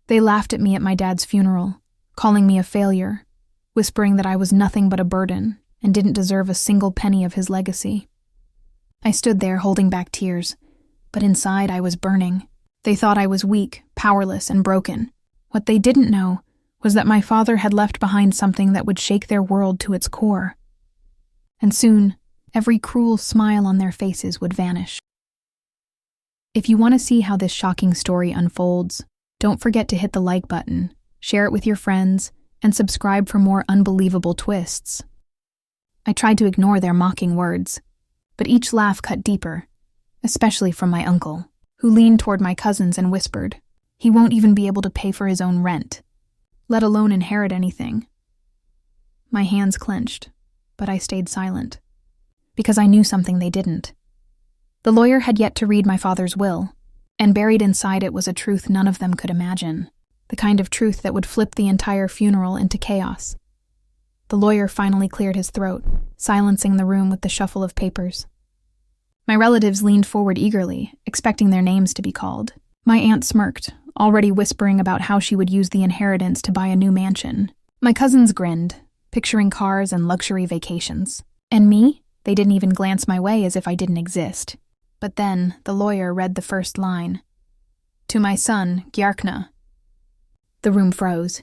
They laughed at me at my dad's funeral, calling me a failure, whispering that I was nothing but a burden and didn't deserve a single penny of his legacy. I stood there holding back tears, but inside I was burning. They thought I was weak, powerless, and broken. What they didn't know was that my father had left behind something that would shake their world to its core. And soon, every cruel smile on their faces would vanish. If you want to see how this shocking story unfolds, don't forget to hit the like button, share it with your friends, and subscribe for more unbelievable twists. I tried to ignore their mocking words, but each laugh cut deeper, especially from my uncle, who leaned toward my cousins and whispered, "He won't even be able to pay for his own rent, let alone inherit anything." My hands clenched, but I stayed silent, because I knew something they didn't. The lawyer had yet to read my father's will, and buried inside it was a truth none of them could imagine, the kind of truth that would flip the entire funeral into chaos. The lawyer finally cleared his throat, silencing the room with the shuffle of papers. My relatives leaned forward eagerly, expecting their names to be called. My aunt smirked, already whispering about how she would use the inheritance to buy a new mansion. My cousins grinned, picturing cars and luxury vacations. And me? They didn't even glance my way as if I didn't exist. But then, the lawyer read the first line. "To my son, Gyarkna." The room froze.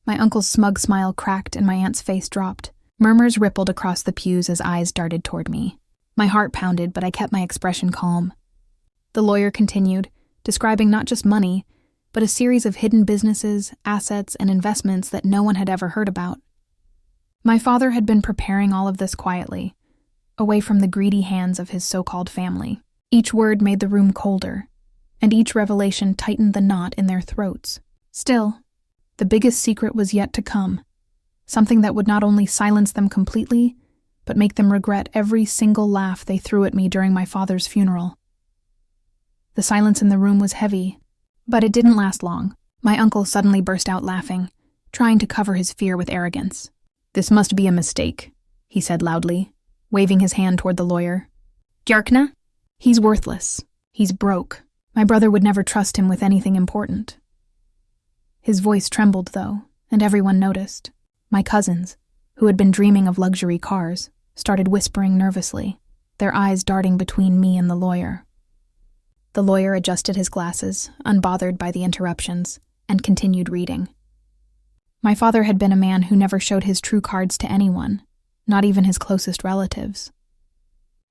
My uncle's smug smile cracked and my aunt's face dropped. Murmurs rippled across the pews as eyes darted toward me. My heart pounded, but I kept my expression calm. The lawyer continued, describing not just money, but a series of hidden businesses, assets, and investments that no one had ever heard about. My father had been preparing all of this quietly, away from the greedy hands of his so-called family. Each word made the room colder, and each revelation tightened the knot in their throats. Still, the biggest secret was yet to come, something that would not only silence them completely, but make them regret every single laugh they threw at me during my father's funeral. The silence in the room was heavy, but it didn't last long. My uncle suddenly burst out laughing, trying to cover his fear with arrogance. "This must be a mistake," he said loudly, waving his hand toward the lawyer. "Gyarkna? He's worthless. He's broke. My brother would never trust him with anything important." His voice trembled, though, and everyone noticed. My cousins, who had been dreaming of luxury cars, started whispering nervously, their eyes darting between me and the lawyer. The lawyer adjusted his glasses, unbothered by the interruptions, and continued reading. My father had been a man who never showed his true cards to anyone, not even his closest relatives.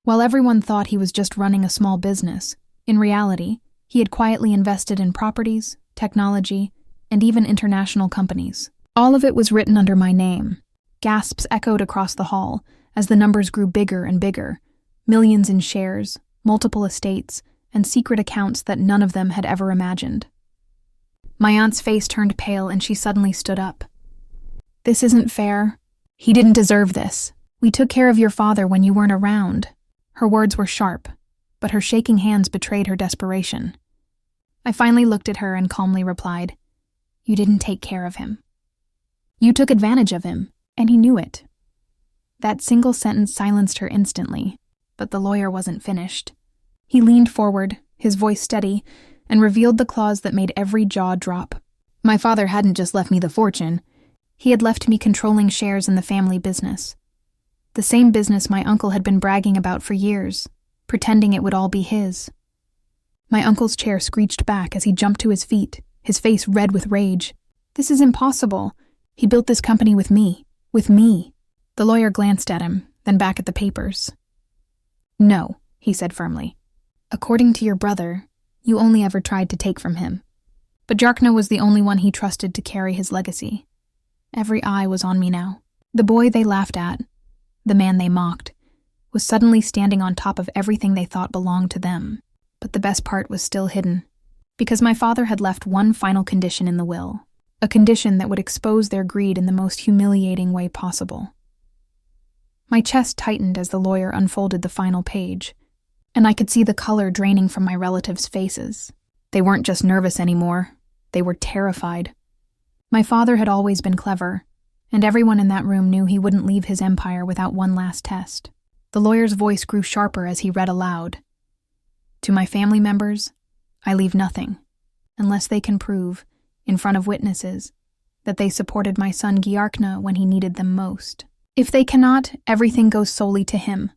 While everyone thought he was just running a small business, in reality, he had quietly invested in properties, technology, and even international companies. All of it was written under my name. Gasps echoed across the hall as the numbers grew bigger and bigger, millions in shares, multiple estates, and secret accounts that none of them had ever imagined. My aunt's face turned pale and she suddenly stood up. "This isn't fair. He didn't deserve this. We took care of your father when you weren't around." Her words were sharp, but her shaking hands betrayed her desperation. I finally looked at her and calmly replied, "You didn't take care of him. You took advantage of him, and he knew it." That single sentence silenced her instantly, but the lawyer wasn't finished. He leaned forward, his voice steady, and revealed the clause that made every jaw drop. My father hadn't just left me the fortune. He had left me controlling shares in the family business. The same business my uncle had been bragging about for years, pretending it would all be his. My uncle's chair screeched back as he jumped to his feet, his face red with rage. "This is impossible. He built this company with me. With me." The lawyer glanced at him, then back at the papers. "No," he said firmly. "According to your brother, you only ever tried to take from him. But Gyarkna was the only one he trusted to carry his legacy." Every eye was on me now. The boy they laughed at, the man they mocked, was suddenly standing on top of everything they thought belonged to them. But the best part was still hidden, because my father had left one final condition in the will, a condition that would expose their greed in the most humiliating way possible. My chest tightened as the lawyer unfolded the final page, and I could see the color draining from my relatives' faces. They weren't just nervous anymore, they were terrified. My father had always been clever, and everyone in that room knew he wouldn't leave his empire without one last test. The lawyer's voice grew sharper as he read aloud. "To my family members, I leave nothing, unless they can prove in front of witnesses, that they supported my son Giarkna when he needed them most. If they cannot, everything goes solely to him.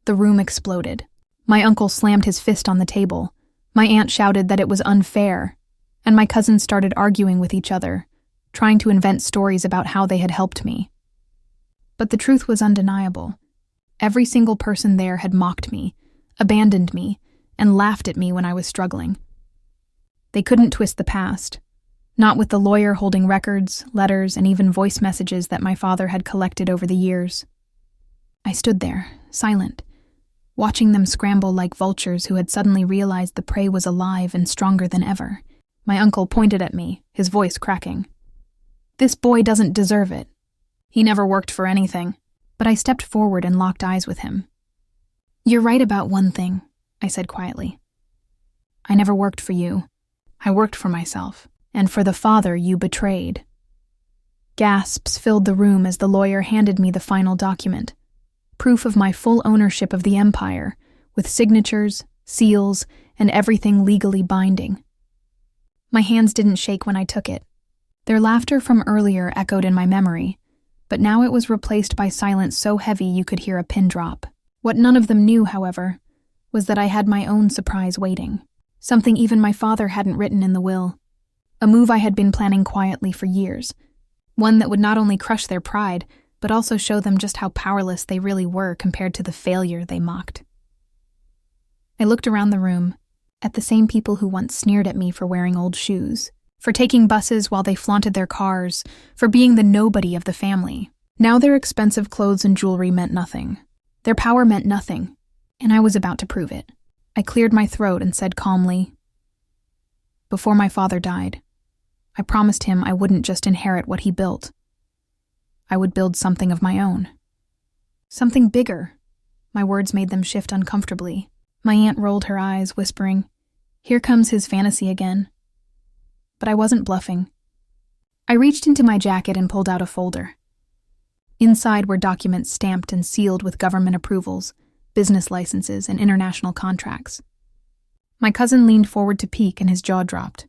The room exploded. My uncle slammed his fist on the table. My aunt shouted that it was unfair, and my cousins started arguing with each other, trying to invent stories about how they had helped me. But the truth was undeniable. Every single person there had mocked me, abandoned me, and laughed at me when I was struggling. They couldn't twist the past, not with the lawyer holding records, letters, and even voice messages that my father had collected over the years. I stood there, silent, watching them scramble like vultures who had suddenly realized the prey was alive and stronger than ever. My uncle pointed at me, his voice cracking. "This boy doesn't deserve it. He never worked for anything." But I stepped forward and locked eyes with him. "You're right about one thing," I said quietly. "I never worked for you. I worked for myself, and for the father you betrayed." Gasps filled the room as the lawyer handed me the final document, proof of my full ownership of the empire, with signatures, seals, and everything legally binding. My hands didn't shake when I took it. Their laughter from earlier echoed in my memory, but now it was replaced by silence so heavy you could hear a pin drop. What none of them knew, however, was that I had my own surprise waiting, something even my father hadn't written in the will, a move I had been planning quietly for years, one that would not only crush their pride, but also show them just how powerless they really were compared to the failure they mocked. I looked around the room, at the same people who once sneered at me for wearing old shoes, for taking buses while they flaunted their cars, for being the nobody of the family. Now their expensive clothes and jewelry meant nothing. Their power meant nothing, and I was about to prove it. I cleared my throat and said calmly, "Before my father died, I promised him I wouldn't just inherit what he built. I would build something of my own. Something bigger." My words made them shift uncomfortably. My aunt rolled her eyes, whispering, "Here comes his fantasy again." But I wasn't bluffing. I reached into my jacket and pulled out a folder. Inside were documents stamped and sealed with government approvals, business licenses, and international contracts. My cousin leaned forward to peek and his jaw dropped.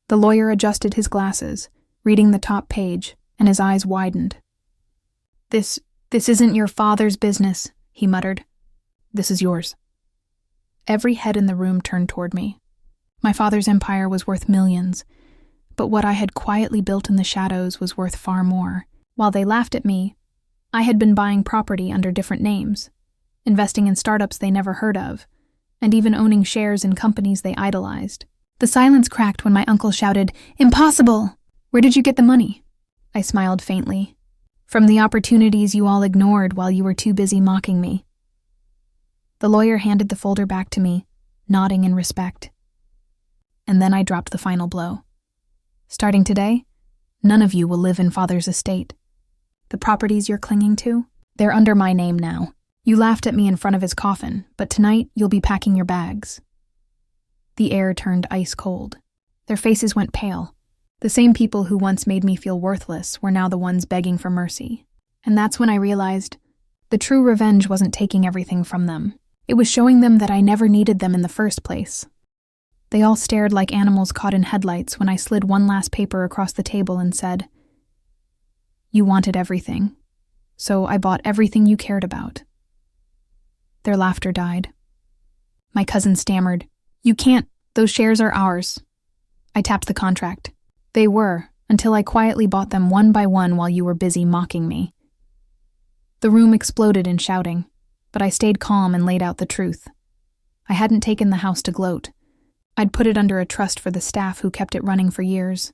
The lawyer adjusted his glasses, reading the top page, and his eyes widened. This isn't your father's business," he muttered. "This is yours." Every head in the room turned toward me. My father's empire was worth millions, but what I had quietly built in the shadows was worth far more. While they laughed at me, I had been buying property under different names, investing in startups they never heard of, and even owning shares in companies they idolized. The silence cracked when my uncle shouted, "Impossible! Where did you get the money?" I smiled faintly. "From the opportunities you all ignored while you were too busy mocking me." The lawyer handed the folder back to me, nodding in respect. And then I dropped the final blow. "Starting today, none of you will live in Father's estate. The properties you're clinging to, they're under my name now. You laughed at me in front of his coffin, but tonight you'll be packing your bags." The air turned ice cold. Their faces went pale. The same people who once made me feel worthless were now the ones begging for mercy. And that's when I realized the true revenge wasn't taking everything from them. It was showing them that I never needed them in the first place. They all stared like animals caught in headlights when I slid one last paper across the table and said, "You wanted everything, so I bought everything you cared about." Their laughter died. My cousin stammered, "You can't, those shares are ours." I tapped the contract. "They were, until I quietly bought them one by one while you were busy mocking me." The room exploded in shouting, but I stayed calm and laid out the truth. I hadn't taken the house to gloat. I'd put it under a trust for the staff who kept it running for years,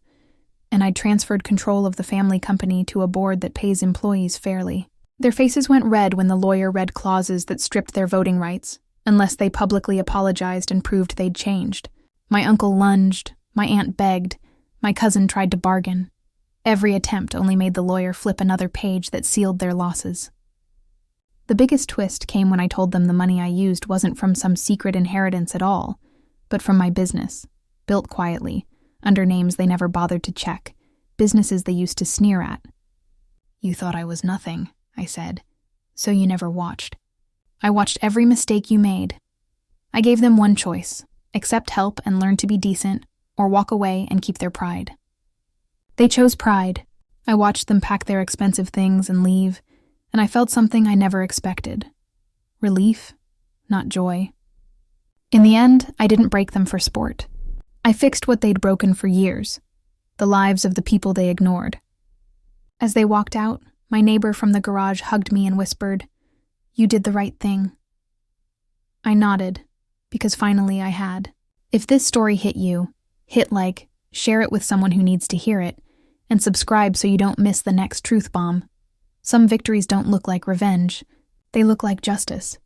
and I'd transferred control of the family company to a board that pays employees fairly. Their faces went red when the lawyer read clauses that stripped their voting rights, unless they publicly apologized and proved they'd changed. My uncle lunged, my aunt begged, my cousin tried to bargain. Every attempt only made the lawyer flip another page that sealed their losses. The biggest twist came when I told them the money I used wasn't from some secret inheritance at all, but from my business, built quietly, under names they never bothered to check, businesses they used to sneer at. "You thought I was nothing," I said, "so you never watched. I watched every mistake you made. I gave them one choice, accept help and learn to be decent, or walk away and keep their pride. They chose pride. I watched them pack their expensive things and leave, and I felt something I never expected. Relief, not joy. In the end, I didn't break them for sport. I fixed what they'd broken for years, the lives of the people they ignored. As they walked out, my neighbor from the garage hugged me and whispered, "You did the right thing." I nodded, because finally I had. If this story hit you, hit like, share it with someone who needs to hear it, and subscribe so you don't miss the next truth bomb. Some victories don't look like revenge. They look like justice.